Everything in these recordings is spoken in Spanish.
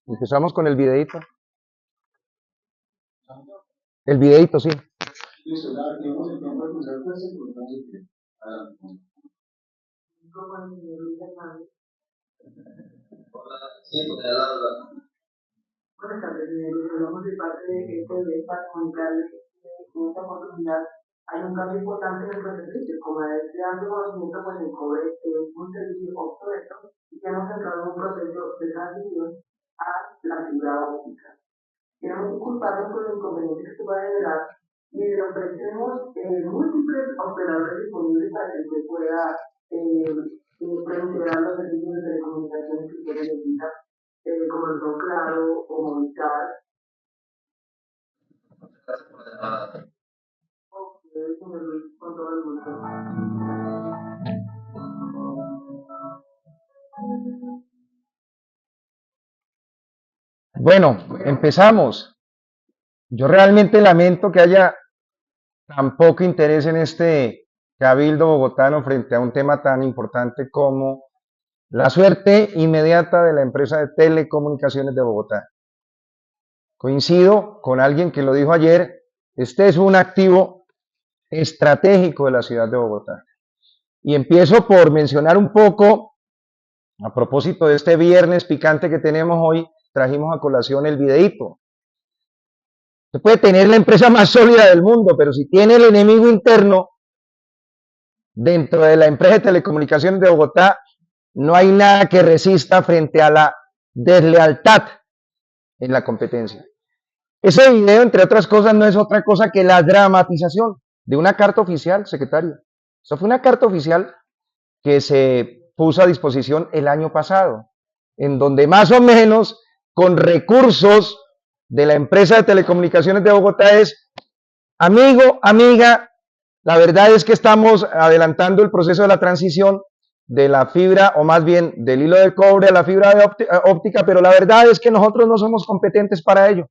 Empezamos con el videito. El videito, sí. Listo, ya tenemos el tiempo de cruzar pues, entonces, sí, porque ya buenas tardes, hablamos de parte de este de para comunicarles que en esta oportunidad hay un cambio importante en nuestro servicio. Como este amplio conocimiento, pues el cobre es un servicio obsoleto y que hemos entrado en un proceso de transición a la fibra óptica. Queremos disculparnos por los inconvenientes que se pueden generar y le ofrecemos múltiples operadores disponibles para que usted pueda integrar los servicios de telecomunicaciones que usted necesita, como el Don Claro o Movistar. Ok, señor Luis, con todo el gusto. Bueno, empezamos. Yo realmente lamento que haya tan poco interés en este cabildo bogotano frente a un tema tan importante como la suerte inmediata de la empresa de telecomunicaciones de Bogotá. Coincido con alguien que lo dijo ayer, este es un activo estratégico de la ciudad de Bogotá. Y empiezo por mencionar un poco, a propósito de este viernes picante que tenemos hoy, trajimos a colación el videíto. Se puede tener la empresa más sólida del mundo, pero si tiene el enemigo interno dentro de la empresa de telecomunicaciones de Bogotá, no hay nada que resista frente a la deslealtad en la competencia. Ese video, entre otras cosas, no es otra cosa que la dramatización de una carta oficial, secretario. Eso fue una carta oficial que se puso a disposición el año pasado, en donde más o menos con recursos de la empresa de telecomunicaciones de Bogotá es, amigo, amiga, la verdad es que estamos adelantando el proceso de la transición de la fibra, o más bien del hilo de cobre a la fibra óptica, pero la verdad es que nosotros no somos competentes para ello.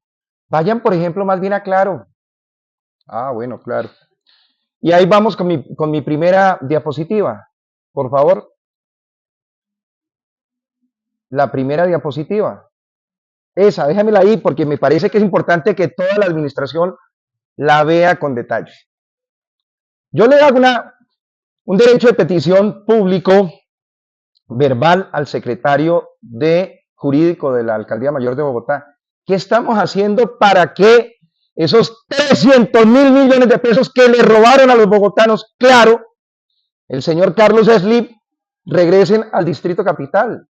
Vayan, por ejemplo, más bien a Claro. Ah, bueno, claro. Y ahí vamos con mi primera diapositiva. Por favor. La primera diapositiva. Esa, déjamela ahí porque me parece que es importante que toda la administración la vea con detalle. Yo le hago un derecho de petición público verbal al secretario jurídico de la Alcaldía Mayor de Bogotá. ¿Qué estamos haciendo para que esos 300.000 millones de pesos que le robaron a los bogotanos, claro, el señor Carlos Slim, regresen al Distrito Capital?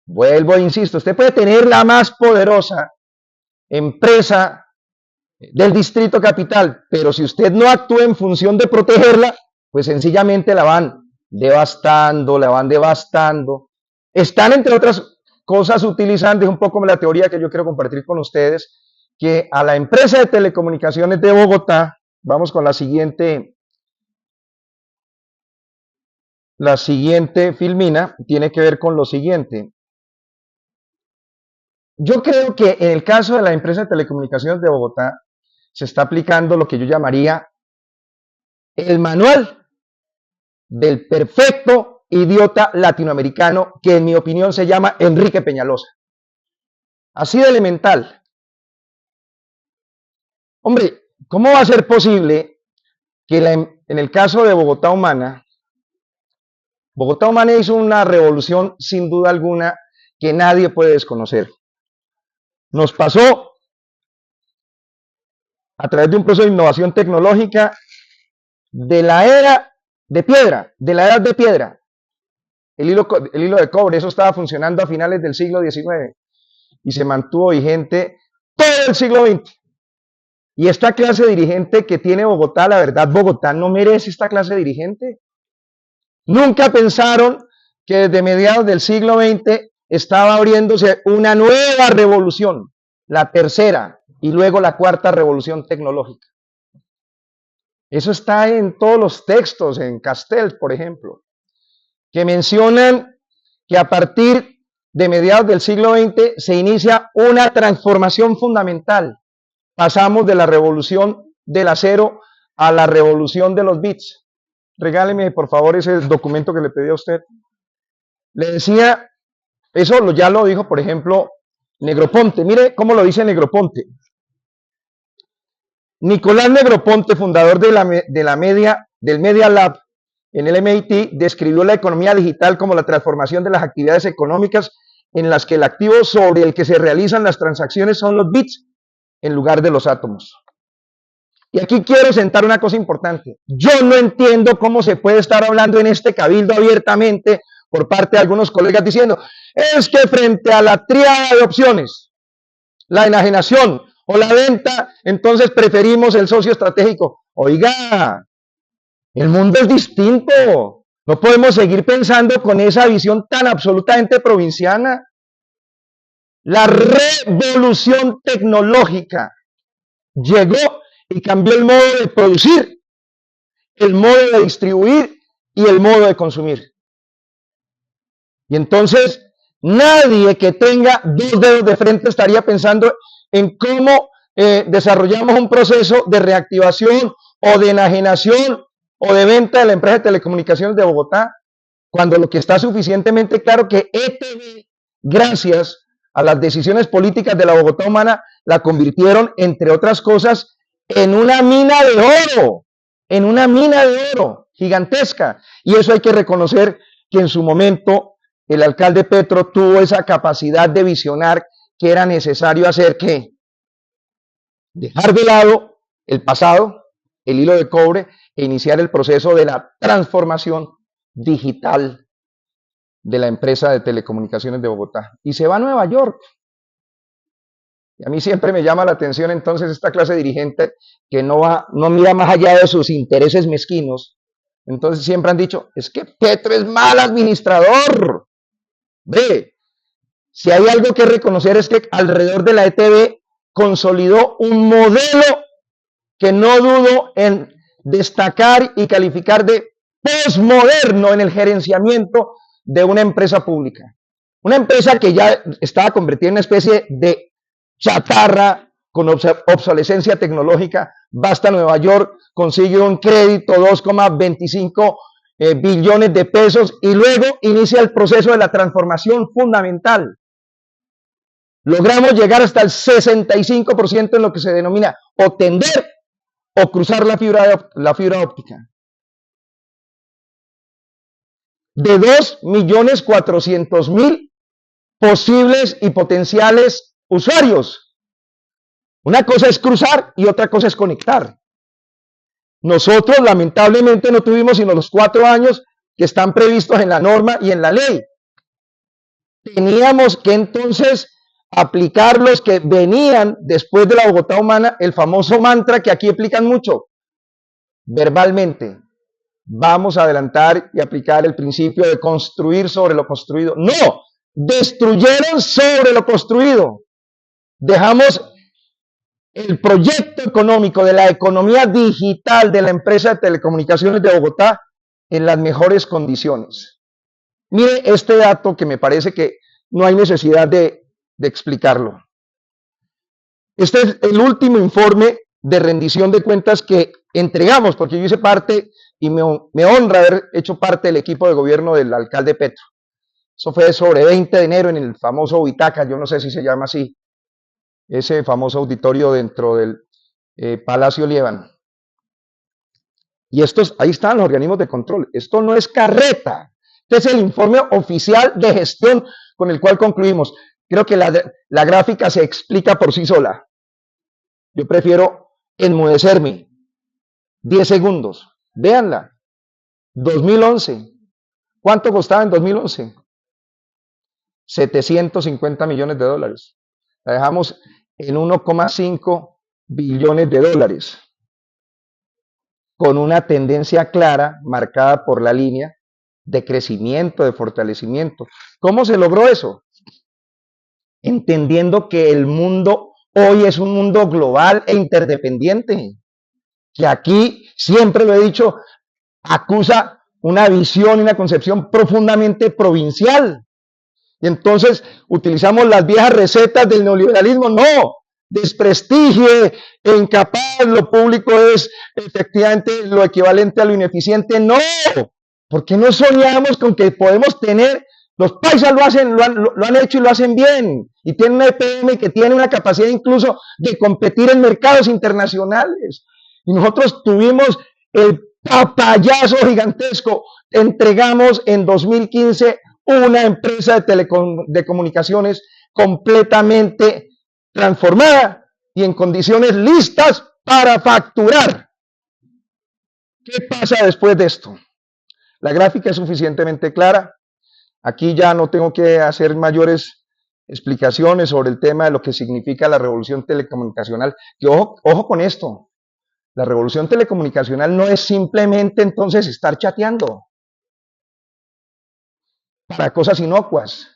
Vuelvo e insisto, usted puede tener la más poderosa empresa del Distrito Capital, pero si usted no actúa en función de protegerla, pues sencillamente la van devastando, la van devastando. Están, entre otras cosas, utilizando, es un poco la teoría que yo quiero compartir con ustedes, que a la empresa de telecomunicaciones de Bogotá, vamos con la siguiente filmina, tiene que ver con lo siguiente. Yo creo que en el caso de la empresa de telecomunicaciones de Bogotá, se está aplicando lo que yo llamaría el manual del perfecto idiota latinoamericano, que en mi opinión se llama Enrique Peñalosa. Así de elemental. Hombre, ¿cómo va a ser posible que en el caso de Bogotá Humana hizo una revolución sin duda alguna que nadie puede desconocer? Nos pasó a través de un proceso de innovación tecnológica de la era de piedra, de la edad de piedra. El hilo de cobre, eso estaba funcionando a finales del siglo XIX y se mantuvo vigente todo el siglo XX. Y esta clase dirigente que tiene Bogotá, la verdad, Bogotá no merece esta clase dirigente. Nunca pensaron que desde mediados del siglo XX estaba abriéndose una nueva revolución, la tercera y luego la cuarta revolución tecnológica. Eso está en todos los textos, en Castells, por ejemplo, que mencionan que a partir de mediados del siglo XX se inicia una transformación fundamental. Pasamos de la revolución del acero a la revolución de los bits. Regáleme, por favor, ese documento que le pedí a usted. Le decía, eso ya lo dijo, por ejemplo, Negroponte, mire cómo lo dice Negroponte. Nicolás Negroponte, fundador del Media Lab en el MIT, describió la economía digital como la transformación de las actividades económicas en las que el activo sobre el que se realizan las transacciones son los bits en lugar de los átomos. Y aquí quiero sentar una cosa importante. Yo no entiendo cómo se puede estar hablando en este cabildo abiertamente por parte de algunos colegas diciendo, es que frente a la tríada de opciones, la enajenación o la venta, entonces preferimos el socio estratégico. Oiga, el mundo es distinto. No podemos seguir pensando con esa visión tan absolutamente provinciana. La revolución tecnológica llegó y cambió el modo de producir, el modo de distribuir y el modo de consumir. Y entonces nadie que tenga dos dedos de frente estaría pensando en cómo desarrollamos un proceso de reactivación o de enajenación o de venta de la empresa de telecomunicaciones de Bogotá, cuando lo que está suficientemente claro que ETB, gracias a las decisiones políticas de la Bogotá humana, la convirtieron, entre otras cosas, en una mina de oro gigantesca. Y eso hay que reconocer que en su momento el alcalde Petro tuvo esa capacidad de visionar que era necesario hacer que dejar de lado el pasado, el hilo de cobre, e iniciar el proceso de la transformación digital de la empresa de telecomunicaciones de Bogotá. Y se va a Nueva York. Y a mí siempre me llama la atención entonces esta clase dirigente que no mira más allá de sus intereses mezquinos. Entonces siempre han dicho, es que Petro es mal administrador. Ve, si hay algo que reconocer es que alrededor de la ETB consolidó un modelo que no dudo en destacar y calificar de posmoderno en el gerenciamiento de una empresa pública. Una empresa que ya estaba convertida en una especie de chatarra con obsolescencia tecnológica. Basta Nueva York, consigue un crédito 2,25 billones de pesos y luego inicia el proceso de la transformación fundamental. Logramos llegar hasta el 65% en lo que se denomina o tender o cruzar la fibra óptica. De 2.400.000 posibles y potenciales usuarios. Una cosa es cruzar y otra cosa es conectar. Nosotros lamentablemente no tuvimos sino los 4 años que están previstos en la norma y en la ley. Teníamos que entonces aplicar los que venían después de la Bogotá humana, el famoso mantra que aquí aplican mucho, verbalmente. Vamos a adelantar y aplicar el principio de construir sobre lo construido. No, destruyeron sobre lo construido. Dejamos el proyecto económico de la economía digital de la empresa de telecomunicaciones de Bogotá en las mejores condiciones. Mire este dato que me parece que no hay necesidad de explicarlo. Este es el último informe de rendición de cuentas que entregamos, porque yo hice parte y me honra haber hecho parte del equipo de gobierno del alcalde Petro. Eso fue sobre 20 de enero en el famoso Huitaca, yo no sé si se llama así, ese famoso auditorio dentro del Palacio Líbano. Y ahí están los organismos de control. Esto no es carreta. Este es el informe oficial de gestión con el cual concluimos. Creo que la gráfica se explica por sí sola. Yo prefiero enmudecerme. 10 segundos. Véanla. 2011. ¿Cuánto costaba en 2011? 750 millones de dólares. La dejamos en 1,5 billones de dólares. Con una tendencia clara, marcada por la línea de crecimiento, de fortalecimiento. ¿Cómo se logró eso? Entendiendo que el mundo hoy es un mundo global e interdependiente. Que aquí, siempre lo he dicho, acusa una visión y una concepción profundamente provincial. Y entonces utilizamos las viejas recetas del neoliberalismo. No, desprestigie e incapaz, lo público es efectivamente lo equivalente a lo ineficiente. No, porque no soñamos con que podemos tener Los paisas lo han hecho y lo hacen bien. Y tienen una EPM que tiene una capacidad incluso de competir en mercados internacionales. Y nosotros tuvimos el papayazo gigantesco. Entregamos en 2015 una empresa de comunicaciones completamente transformada y en condiciones listas para facturar. ¿Qué pasa después de esto? La gráfica es suficientemente clara. Aquí ya no tengo que hacer mayores explicaciones sobre el tema de lo que significa la revolución telecomunicacional. Que ojo con esto. La revolución telecomunicacional no es simplemente entonces estar chateando para cosas inocuas.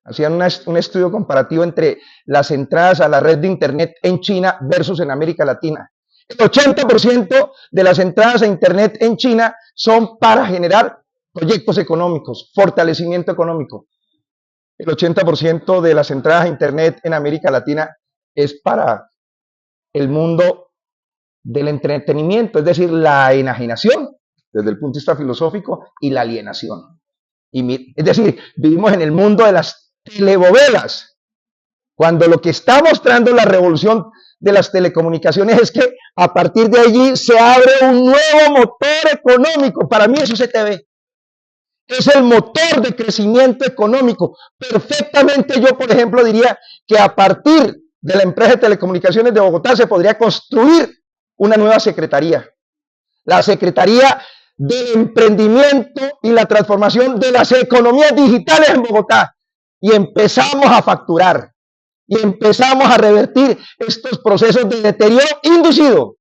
Hacían un estudio comparativo entre las entradas a la red de Internet en China versus en América Latina. El 80% de las entradas a Internet en China son para generar proyectos económicos, fortalecimiento económico. El 80% de las entradas a Internet en América Latina es para el mundo del entretenimiento, es decir, la enajenación desde el punto de vista filosófico y la alienación. Es decir, vivimos en el mundo de las telebovelas, cuando lo que está mostrando la revolución de las telecomunicaciones es que a partir de allí se abre un nuevo motor económico. Para mí eso es ETV. Es el motor de crecimiento económico. Perfectamente yo, por ejemplo, diría que a partir de la empresa de telecomunicaciones de Bogotá se podría construir una nueva secretaría. La Secretaría del Emprendimiento y la Transformación de las Economías Digitales en Bogotá. Y empezamos a facturar. Y empezamos a revertir estos procesos de deterioro inducido.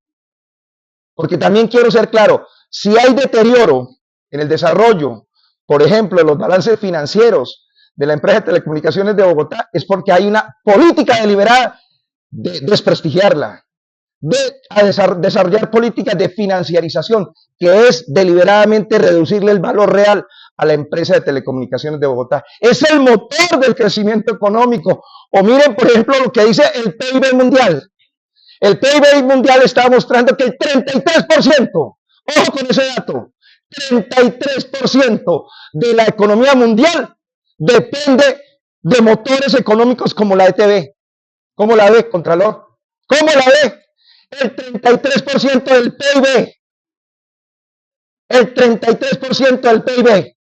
Porque también quiero ser claro, si hay deterioro en el desarrollo, por ejemplo, en los balances financieros de la empresa de telecomunicaciones de Bogotá, es porque hay una política deliberada de desprestigiarla, de desarrollar políticas de financiarización, que es deliberadamente reducirle el valor real a la empresa de telecomunicaciones de Bogotá. Es el motor del crecimiento económico. O miren, por ejemplo, lo que dice el PIB mundial. El PIB mundial está mostrando que el 33%, ojo con ese dato, 33% de la economía mundial depende de motores económicos como la ETV. ¿Cómo la ve, Contralor? ¿Cómo la ve? El 33% del PIB. El 33% del PIB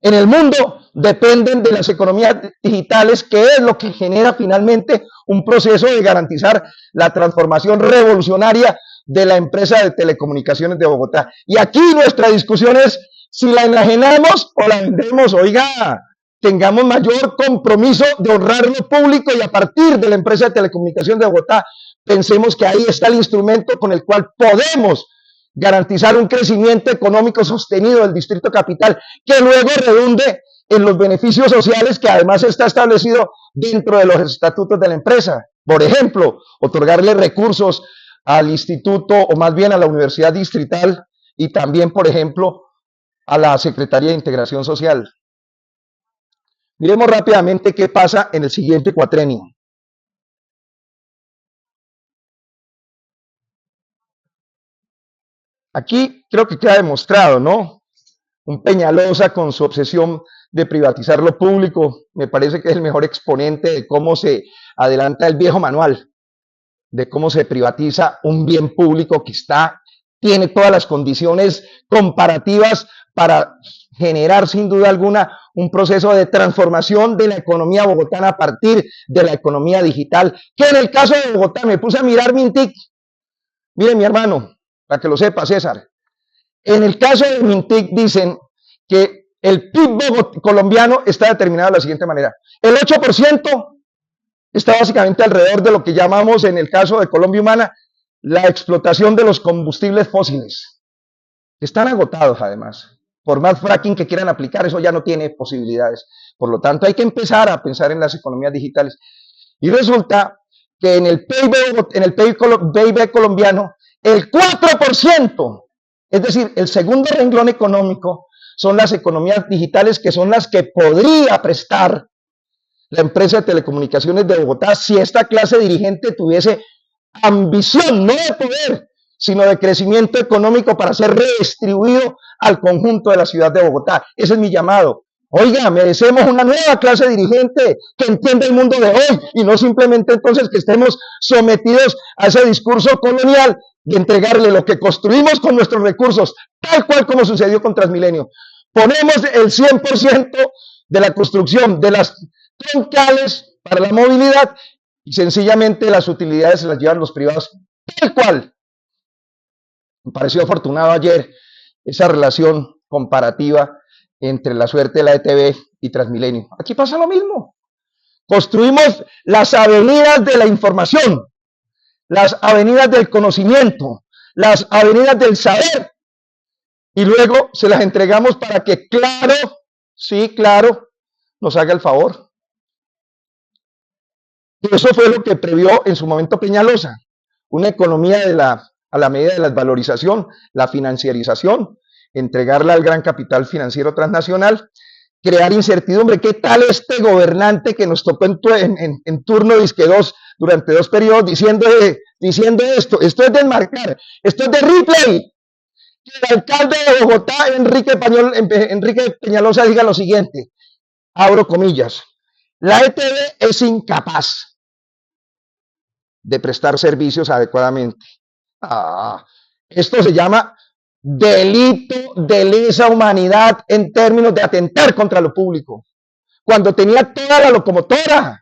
en el mundo dependen de las economías digitales, que es lo que genera finalmente un proceso de garantizar la transformación revolucionaria de la empresa de telecomunicaciones de Bogotá. Y aquí nuestra discusión es si la enajenamos o la vendemos. Oiga, tengamos mayor compromiso de honrar lo público y a partir de la empresa de telecomunicaciones de Bogotá pensemos que ahí está el instrumento con el cual podemos garantizar un crecimiento económico sostenido del Distrito Capital que luego redunde en los beneficios sociales que además está establecido dentro de los estatutos de la empresa. Por ejemplo, otorgarle recursos al instituto o más bien a la Universidad Distrital y también, por ejemplo, a la Secretaría de Integración Social. Miremos rápidamente qué pasa en el siguiente cuatrenio. Aquí creo que queda demostrado, ¿no? Un Peñalosa con su obsesión de privatizar lo público, me parece que es el mejor exponente de cómo se adelanta el viejo manual, de cómo se privatiza un bien público que tiene todas las condiciones comparativas para generar sin duda alguna un proceso de transformación de la economía bogotana a partir de la economía digital, que en el caso de Bogotá me puse a mirar Mintic. Mire mi hermano, para que lo sepa César, en el caso de Mintic dicen que el PIB colombiano está determinado de la siguiente manera. El 8% está básicamente alrededor de lo que llamamos en el caso de Colombia Humana la explotación de los combustibles fósiles. Están agotados además. Por más fracking que quieran aplicar, eso ya no tiene posibilidades. Por lo tanto, hay que empezar a pensar en las economías digitales. Y resulta que en el PIB colombiano, el 4%, es decir, el segundo renglón económico, son las economías digitales, que son las que podría prestar la empresa de telecomunicaciones de Bogotá si esta clase dirigente tuviese ambición, no de poder, sino de crecimiento económico para ser redistribuido al conjunto de la ciudad de Bogotá. Ese es mi llamado. Oiga, merecemos una nueva clase dirigente que entienda el mundo de hoy y no simplemente entonces que estemos sometidos a ese discurso colonial de entregarle lo que construimos con nuestros recursos, tal cual como sucedió con Transmilenio. Ponemos el 100% de la construcción de las troncales para la movilidad y sencillamente las utilidades se las llevan los privados, tal cual. Me pareció afortunado ayer esa relación comparativa entre la suerte de la ETB y Transmilenio. Aquí pasa lo mismo. Construimos las avenidas de la información, las avenidas del conocimiento, las avenidas del saber, y luego se las entregamos para que, claro, sí, claro, nos haga el favor. Y eso fue lo que previó en su momento Peñalosa, una economía a la medida de la desvalorización, la financiarización, entregarla al gran capital financiero transnacional, crear incertidumbre. ¿Qué tal este gobernante que nos tocó en turno durante 2 periodos diciendo esto? Esto es de enmarcar, esto es de replay. Que el alcalde de Bogotá, Enrique Peñalosa, diga lo siguiente, abro comillas, la ETB es incapaz de prestar servicios adecuadamente. Esto se llama delito de lesa humanidad en términos de atentar contra lo público. Cuando tenía toda la locomotora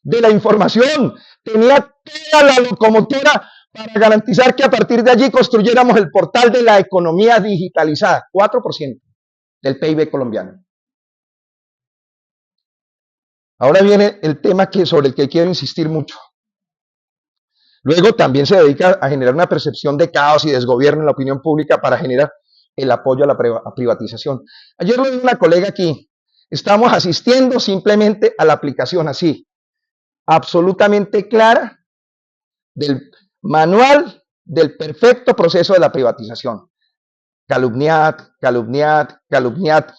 de la información, tenía toda la locomotora para garantizar que a partir de allí construyéramos el portal de la economía digitalizada, 4% del PIB colombiano. Ahora viene el tema sobre el que quiero insistir mucho. Luego también se dedica a generar una percepción de caos y desgobierno en la opinión pública para generar el apoyo a la privatización. Ayer lo dijo una colega aquí, estamos asistiendo simplemente a la aplicación así, absolutamente clara, del manual del perfecto proceso de la privatización. Calumniad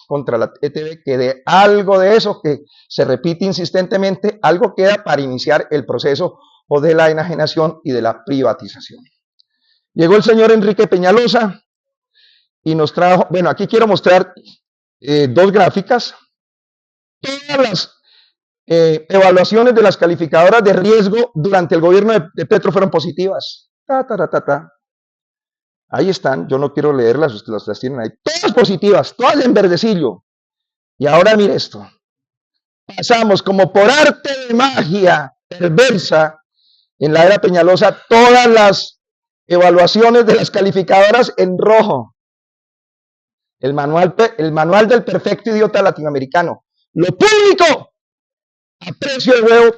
contra la ETB, que de algo de eso que se repite insistentemente, algo queda para iniciar el proceso o de la enajenación y de la privatización. Llegó el señor Enrique Peñalosa y nos trajo, bueno, aquí quiero mostrar 2 gráficas. Todas las evaluaciones de las calificadoras de riesgo durante el gobierno de Petro fueron positivas. Ahí están, yo no quiero leerlas, ustedes las tienen ahí. Todas positivas, todas en verdecillo. Y ahora mire esto. Pasamos como por arte de magia perversa en la era Peñalosa, todas las evaluaciones de las calificadoras en rojo. El manual del perfecto idiota latinoamericano. Lo público a precio de huevo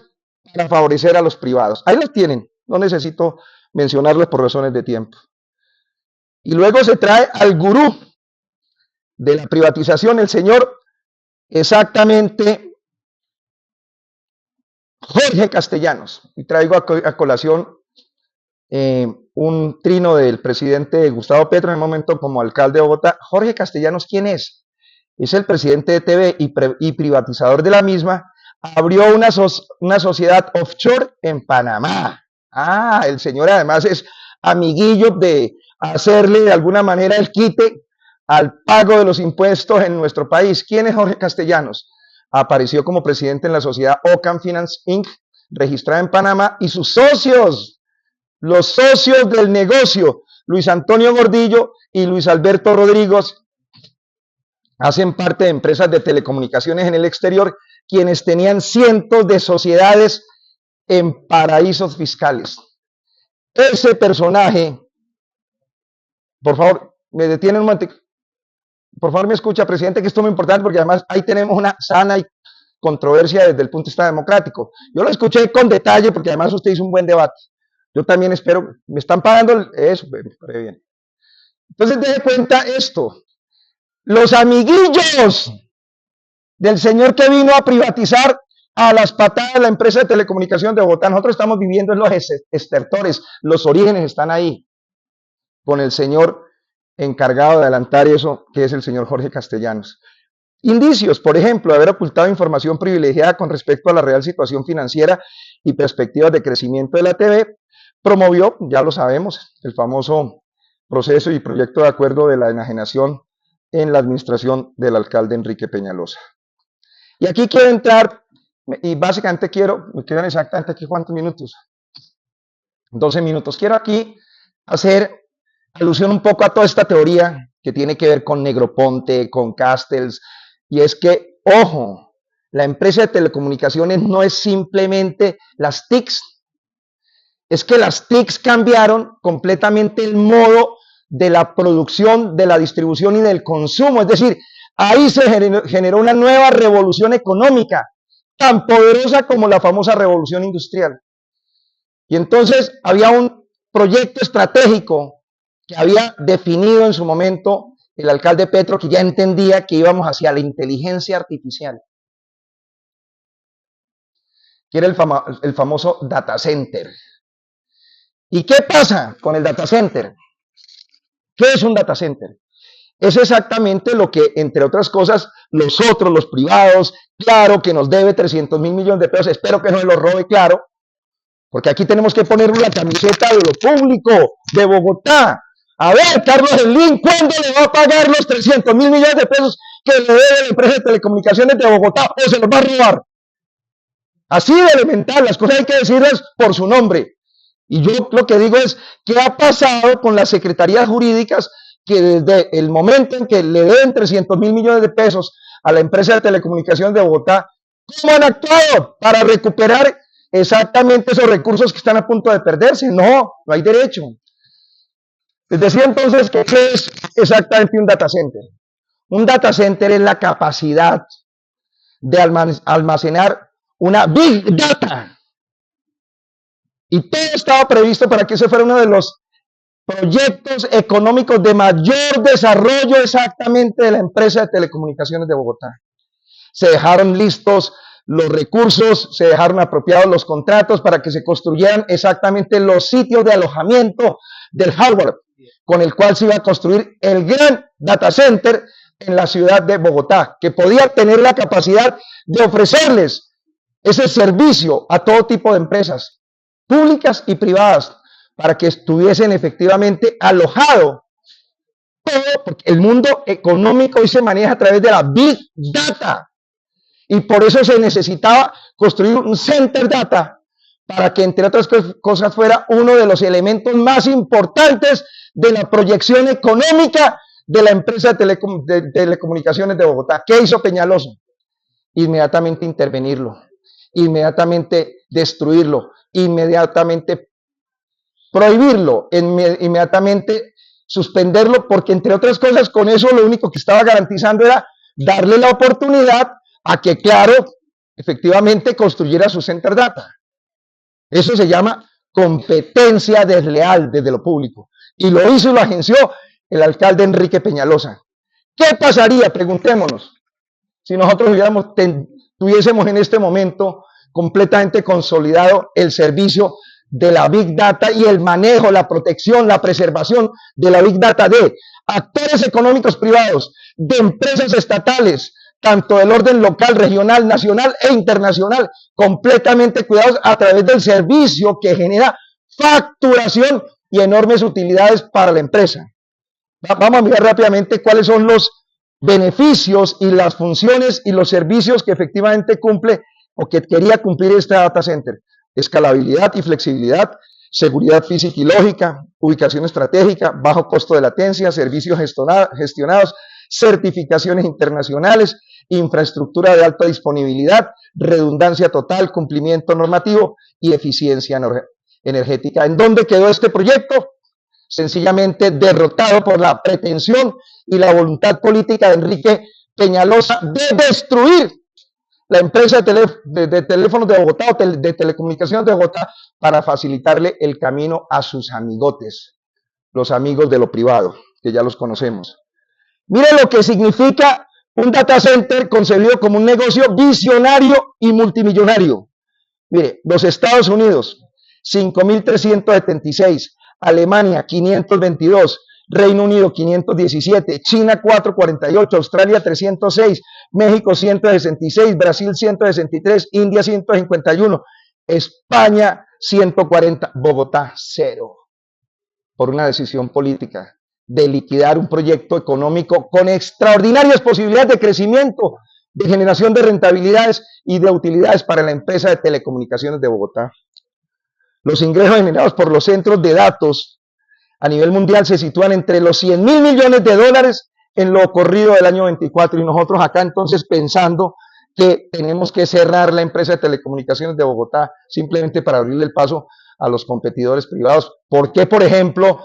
para favorecer a los privados. Ahí los tienen. No necesito mencionarlos por razones de tiempo. Y luego se trae al gurú de la privatización, el señor exactamente Jorge Castellanos. Y traigo a colación un trino del presidente Gustavo Petro en el momento como alcalde de Bogotá. Jorge Castellanos, ¿quién es? Es el presidente de TV y privatizador de la misma. Abrió una sociedad offshore en Panamá. El señor además es amiguillo de hacerle de alguna manera el quite al pago de los impuestos en nuestro país. ¿Quién es Jorge Castellanos? Apareció como presidente en la sociedad Ocam Finance Inc., registrada en Panamá, y sus socios, los socios del negocio, Luis Antonio Gordillo y Luis Alberto Rodríguez, hacen parte de empresas de telecomunicaciones en el exterior, quienes tenían cientos de sociedades en paraísos fiscales. Ese personaje, por favor, me detienen un momento. Por favor, me escucha, presidente, que esto es muy importante porque además ahí tenemos una sana controversia desde el punto de vista democrático. Yo lo escuché con detalle porque además usted hizo un buen debate. Yo también espero, me están pagando eso, me parece bien. Entonces, dé cuenta esto. Los amiguillos del señor que vino a privatizar a las patadas la empresa de telecomunicación de Bogotá, nosotros estamos viviendo en los estertores, los orígenes están ahí, con el señor encargado de adelantar eso, que es el señor Jorge Castellanos. Indicios, por ejemplo, de haber ocultado información privilegiada con respecto a la real situación financiera y perspectivas de crecimiento de la TV, promovió, ya lo sabemos, el famoso proceso y proyecto de acuerdo de la enajenación en la administración del alcalde Enrique Peñalosa. Y aquí quiero entrar, y básicamente me quedan exactamente aquí cuántos minutos, 12 minutos. Quiero aquí hacer alusión un poco a toda esta teoría que tiene que ver con Negroponte, con Castells, y es que, ojo, la empresa de telecomunicaciones no es simplemente las TICs, es que las TICs cambiaron completamente el modo de la producción, de la distribución y del consumo, es decir, ahí se generó una nueva revolución económica, tan poderosa como la famosa revolución industrial. Y entonces había un proyecto estratégico que había definido en su momento el alcalde Petro, que ya entendía que íbamos hacia la inteligencia artificial, que era el famoso data center. ¿Y qué pasa con el data center? ¿Qué es un data center? Es exactamente lo que, entre otras cosas, nosotros, los privados, claro que nos debe 300 mil millones de pesos, espero que no se los robe, claro, porque aquí tenemos que poner la camiseta de lo público, de Bogotá. A ver, Carlos Slim, ¿cuándo le va a pagar los 300 mil millones de pesos que le debe la empresa de telecomunicaciones de Bogotá o se los va a robar? Así de elemental, las cosas hay que decirlas por su nombre. Y yo lo que digo es, ¿qué ha pasado con las secretarías jurídicas que desde el momento en que le deben 300 mil millones de pesos a la empresa de telecomunicaciones de Bogotá, cómo han actuado para recuperar exactamente esos recursos que están a punto de perderse? No hay derecho. Les decía entonces que ¿qué es exactamente un data center? Un data center es la capacidad de almacenar una big data. Y todo estaba previsto para que ese fuera uno de los proyectos económicos de mayor desarrollo exactamente de la empresa de telecomunicaciones de Bogotá. Se dejaron listos los recursos, se dejaron apropiados los contratos para que se construyeran exactamente los sitios de alojamiento del hardware con el cual se iba a construir el gran data center en la ciudad de Bogotá, que podía tener la capacidad de ofrecerles ese servicio a todo tipo de empresas públicas y privadas, para que estuviesen efectivamente alojados todo, porque el mundo económico hoy se maneja a través de la Big Data, y por eso se necesitaba construir un Center Data, para que entre otras cosas fuera uno de los elementos más importantes de la proyección económica de la empresa de telecomunicaciones de Bogotá. ¿Qué hizo Peñalosa? Inmediatamente intervenirlo, inmediatamente destruirlo, inmediatamente prohibirlo, inmediatamente suspenderlo, porque entre otras cosas con eso lo único que estaba garantizando era darle la oportunidad a que Claro efectivamente construyera su Center Data. Eso se llama competencia desleal desde lo público, y lo hizo y lo agenció el alcalde Enrique Peñalosa. ¿Qué pasaría, preguntémonos, si nosotros tuviésemos en este momento completamente consolidado el servicio de la Big Data y el manejo, la protección, la preservación de la Big Data de actores económicos privados, de empresas estatales, tanto del orden local, regional, nacional e internacional, completamente cuidados a través del servicio que genera facturación y enormes utilidades para la empresa? Vamos a mirar rápidamente cuáles son los beneficios y las funciones y los servicios que efectivamente cumple o que quería cumplir este data center. Escalabilidad y flexibilidad, seguridad física y lógica, ubicación estratégica, bajo costo de latencia, servicios gestionados, certificaciones internacionales, infraestructura de alta disponibilidad, redundancia total, cumplimiento normativo y eficiencia energética. ¿En dónde quedó este proyecto? Sencillamente derrotado por la pretensión y la voluntad política de Enrique Peñalosa de destruir la empresa de teléfonos de Bogotá o de telecomunicaciones de Bogotá para facilitarle el camino a sus amigotes, los amigos de lo privado, que ya los conocemos. Mire lo que significa un data center concebido como un negocio visionario y multimillonario. Mire, los Estados Unidos, 5.376, Alemania, 522, Reino Unido, 517, China, 448, Australia, 306, México, 166, Brasil, 163, India, 151, España, 140, Bogotá, 0, por una decisión política de liquidar un proyecto económico con extraordinarias posibilidades de crecimiento, de generación de rentabilidades y de utilidades para la empresa de telecomunicaciones de Bogotá. Los ingresos generados por los centros de datos a nivel mundial se sitúan entre los 100.000 millones de dólares en lo ocurrido del año 24 y nosotros acá entonces pensando que tenemos que cerrar la empresa de telecomunicaciones de Bogotá simplemente para abrirle el paso a los competidores privados. ¿Por qué, por ejemplo,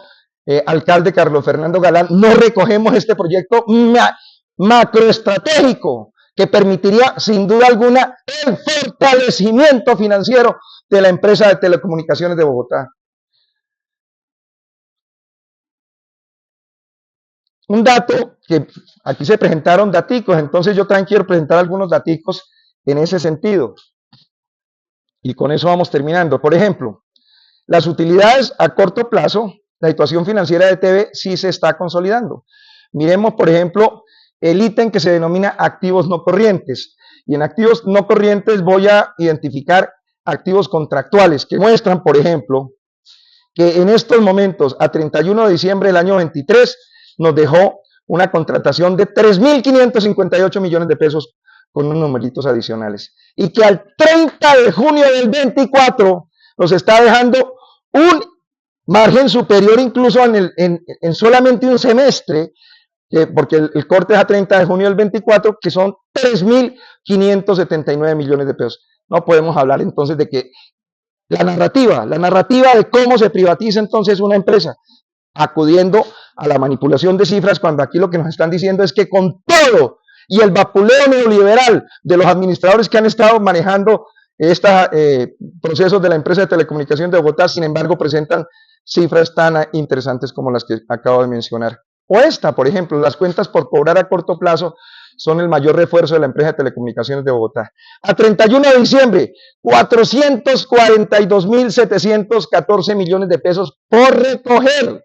alcalde Carlos Fernando Galán, no recogemos este proyecto macroestratégico que permitiría sin duda alguna el fortalecimiento financiero de la empresa de telecomunicaciones de Bogotá? Un dato que aquí se presentaron daticos, entonces yo también quiero presentar algunos daticos en ese sentido. Y con eso vamos terminando. Por ejemplo, las utilidades a corto plazo, la situación financiera de TV sí se está consolidando. Miremos, por ejemplo, el ítem que se denomina activos no corrientes. Y en activos no corrientes voy a identificar activos contractuales que muestran, por ejemplo, que en estos momentos, a 31 de diciembre del año 23, nos dejó una contratación de 3.558 millones de pesos con unos numeritos adicionales. Y que al 30 de junio del 24 nos está dejando un margen superior incluso en solamente un semestre, porque el corte es a 30 de junio del 24, que son 3.579 millones de pesos. No podemos hablar entonces de que la narrativa de cómo se privatiza entonces una empresa, acudiendo a la manipulación de cifras, cuando aquí lo que nos están diciendo es que con todo y el vapuleo neoliberal de los administradores que han estado manejando estos procesos de la empresa de telecomunicaciones de Bogotá, sin embargo, presentan cifras tan interesantes como las que acabo de mencionar. O esta, por ejemplo, las cuentas por cobrar a corto plazo son el mayor refuerzo de la empresa de telecomunicaciones de Bogotá. A 31 de diciembre, 442.714 millones de pesos por recoger.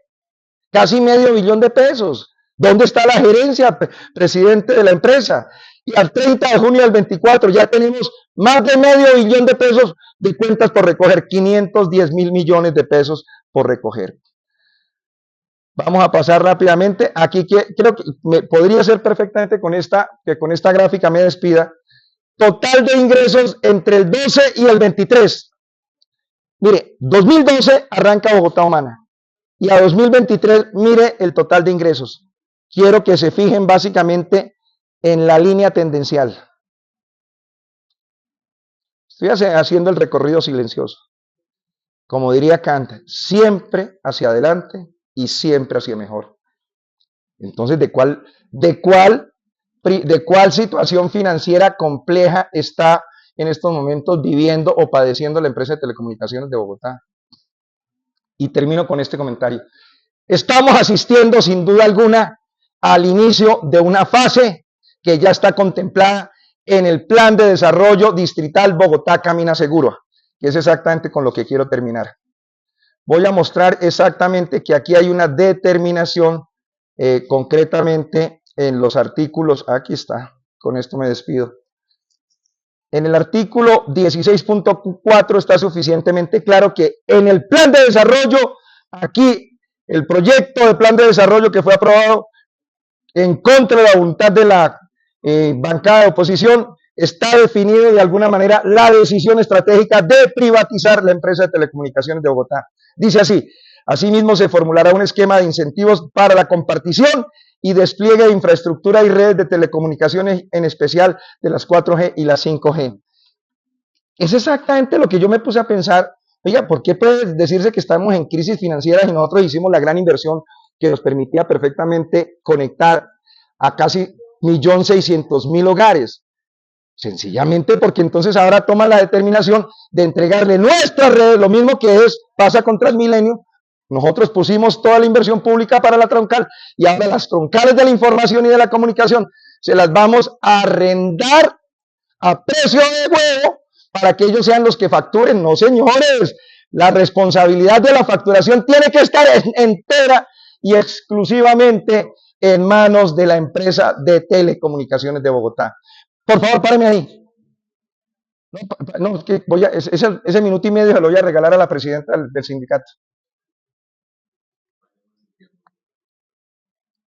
Casi medio billón de pesos. ¿Dónde está la gerencia, presidente de la empresa? Y al 30 de junio del 24 ya tenemos más de medio billón de pesos de cuentas por recoger, 510.000 millones de pesos por recoger. Vamos a pasar rápidamente. Aquí creo que podría ser perfectamente que con esta gráfica me despida. Total de ingresos entre el 12 y el 23. Mire, 2012 arranca Bogotá Humana. Y a 2023, mire el total de ingresos. Quiero que se fijen básicamente en la línea tendencial. Estoy haciendo el recorrido silencioso. Como diría Kant, siempre hacia adelante y siempre hacia mejor. Entonces, ¿de cuál situación financiera compleja está en estos momentos viviendo o padeciendo la empresa de telecomunicaciones de Bogotá? Y termino con este comentario. Estamos asistiendo sin duda alguna al inicio de una fase que ya está contemplada en el Plan de Desarrollo Distrital Bogotá Camina Seguro, que es exactamente con lo que quiero terminar. Voy a mostrar exactamente que aquí hay una determinación concretamente en los artículos, aquí está, con esto me despido. En el artículo 16.4 está suficientemente claro que en el plan de desarrollo, aquí el proyecto de plan de desarrollo que fue aprobado en contra de la voluntad de la bancada de oposición, está definido de alguna manera la decisión estratégica de privatizar la empresa de telecomunicaciones de Bogotá. Dice así: asimismo se formulará un esquema de incentivos para la compartición y despliegue de infraestructura y redes de telecomunicaciones, en especial de las 4G y las 5G. Es exactamente lo que yo me puse a pensar. Oiga, ¿por qué puede decirse que estamos en crisis financiera y nosotros hicimos la gran inversión que nos permitía perfectamente conectar a casi 1.600.000 hogares? Sencillamente porque entonces ahora toma la determinación de entregarle nuestras redes, lo mismo que pasa con Transmilenio. Nosotros pusimos toda la inversión pública para la troncal y ahora las troncales de la información y de la comunicación se las vamos a arrendar a precio de huevo para que ellos sean los que facturen. No, señores, la responsabilidad de la facturación tiene que estar entera y exclusivamente en manos de la empresa de telecomunicaciones de Bogotá. Por favor, páreme ahí. No, que ese minuto y medio se lo voy a regalar a la presidenta del sindicato.